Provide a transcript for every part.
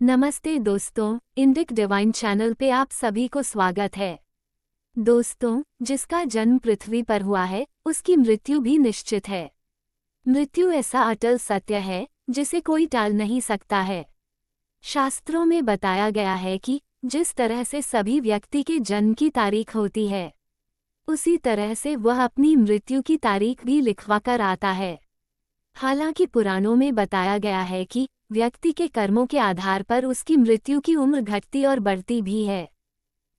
नमस्ते दोस्तों, Indic divine channel पे आप सभी को स्वागत है। दोस्तों, जिसका जन्म पृथ्वी पर हुआ है, उसकी मृत्यु भी निश्चित है। मृत्यु ऐसा अटल सत्य है जिसे कोई टाल नहीं सकता है। शास्त्रों में बताया गया है कि जिस तरह से सभी व्यक्ति के जन्म की तारीख होती है, उसी तरह से वह अपनी मृत्यु की तारीख भी लिखवा कर आता है। हालांकि पुराणों में बताया गया है कि व्यक्ति के कर्मों के आधार पर उसकी मृत्यु की उम्र घटती और बढ़ती भी है।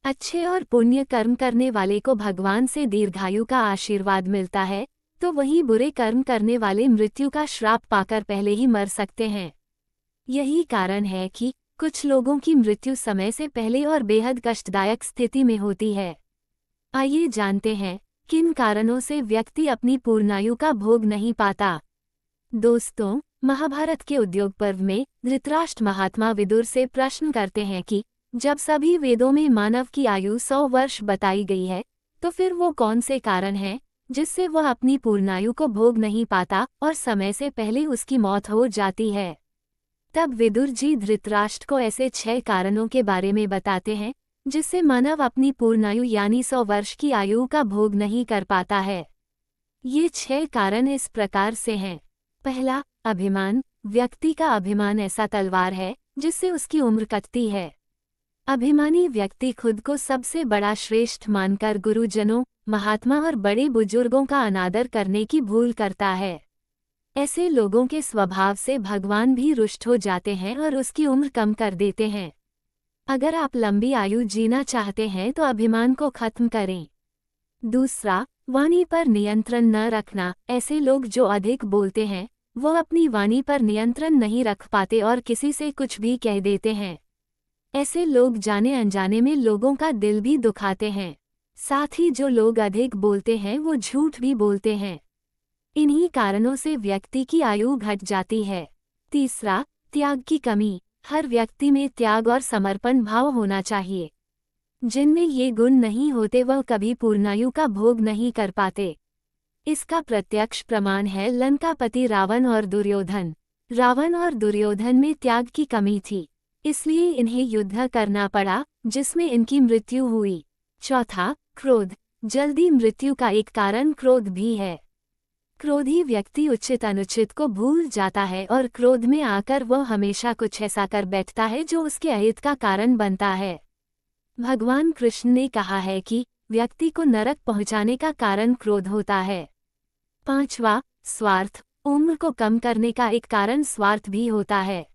अच्छे और पुण्य कर्म करने वाले को भगवान से दीर्घायु का आशीर्वाद मिलता है, तो वहीं बुरे कर्म करने वाले मृत्यु का श्राप पाकर पहले ही मर सकते हैं। यही कारण है कि कुछ लोगों की मृत्यु समय से पहले और बेहद कष्टदायक स्थिति में होती है। आइए जानते हैं किन कारणों से व्यक्ति अपनी पूर्णायु का भोग नहीं पाता। दोस्तों, महाभारत के उद्योग पर्व में धृतराष्ट्र महात्मा विदुर से प्रश्न करते हैं कि जब सभी वेदों में मानव की आयु 100 वर्ष बताई गई है, तो फिर वो कौन से कारण हैं जिससे वह अपनी पूर्णायु को भोग नहीं पाता और समय से पहले उसकी मौत हो जाती है। तब विदुर जी धृतराष्ट्र को ऐसे 6 कारणों के बारे में बताते हैं जिससे मानव अपनी पूर्णायु यानी 100 वर्ष की आयु का भोग नहीं कर पाता है। ये 6 कारण इस प्रकार से हैं। पहला, अभिमान। व्यक्ति का अभिमान ऐसा तलवार है जिससे उसकी उम्र कटती है। अभिमानी व्यक्ति खुद को सबसे बड़ा श्रेष्ठ मानकर गुरुजनों, महात्मा और बड़े बुजुर्गों का अनादर करने की भूल करता है। ऐसे लोगों के स्वभाव से भगवान भी रुष्ट हो जाते हैं और उसकी उम्र कम कर देते हैं। अगर आप लंबी आयु जीना चाहते हैं तो अभिमान को खत्म करें। दूसरा, वाणी पर नियंत्रण न रखना। ऐसे लोग जो अधिक बोलते हैं, वो अपनी वाणी पर नियंत्रण नहीं रख पाते और किसी से कुछ भी कह देते हैं। ऐसे लोग जाने अनजाने में लोगों का दिल भी दुखाते हैं। साथ ही जो लोग अधिक बोलते हैं वो झूठ भी बोलते हैं। इन्हीं कारणों से व्यक्ति की आयु घट जाती है। तीसरा, त्याग की कमी। हर व्यक्ति में त्याग और समर्पण भाव होना चाहिए। जिनमें ये गुण नहीं होते वह कभी पूर्णायु का भोग नहीं कर पाते। इसका प्रत्यक्ष प्रमाण है लंकापति रावण और दुर्योधन। रावण और दुर्योधन में त्याग की कमी थी, इसलिए इन्हें युद्ध करना पड़ा जिसमें इनकी मृत्यु हुई। चौथा, क्रोध। जल्दी मृत्यु का एक कारण क्रोध भी है। क्रोधी व्यक्ति उचित अनुचित को भूल जाता है और क्रोध में आकर वह हमेशा कुछ ऐसा कर बैठता है जो उसके अहित का कारण बनता है। भगवान कृष्ण ने कहा है कि व्यक्ति को नरक पहुंचाने का कारण क्रोध होता है। पांचवा, स्वार्थ। उम्र को कम करने का एक कारण स्वार्थ भी होता है।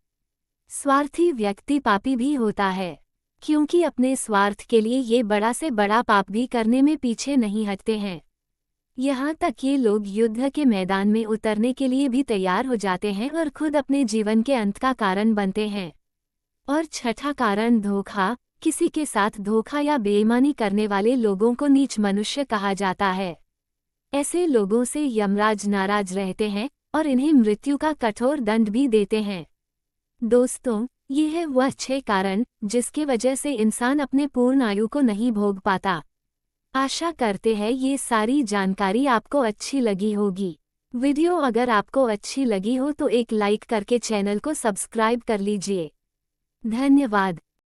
स्वार्थी व्यक्ति पापी भी होता है, क्योंकि अपने स्वार्थ के लिए ये बड़ा से बड़ा पाप भी करने में पीछे नहीं हटते हैं। यहाँ तक ये लोग युद्ध के मैदान में उतरने के लिए भी तैयार हो जाते हैं और खुद अपने जीवन के अंत का कारण बनते हैं। और छठा कारण, धोखा। किसी के साथ धोखा या बेईमानी करने वाले लोगों को नीच मनुष्य कहा जाता है। ऐसे लोगों से यमराज नाराज रहते हैं और इन्हें मृत्यु का कठोर दंड भी देते हैं। दोस्तों, ये है वह 6 कारण जिसके वजह से इंसान अपने पूर्ण आयु को नहीं भोग पाता। आशा करते हैं ये सारी जानकारी आपको अच्छी लगी होगी। वीडियो अगर आपको अच्छी लगी हो तो एक लाइक करके चैनल को सब्सक्राइब कर लीजिए। धन्यवाद।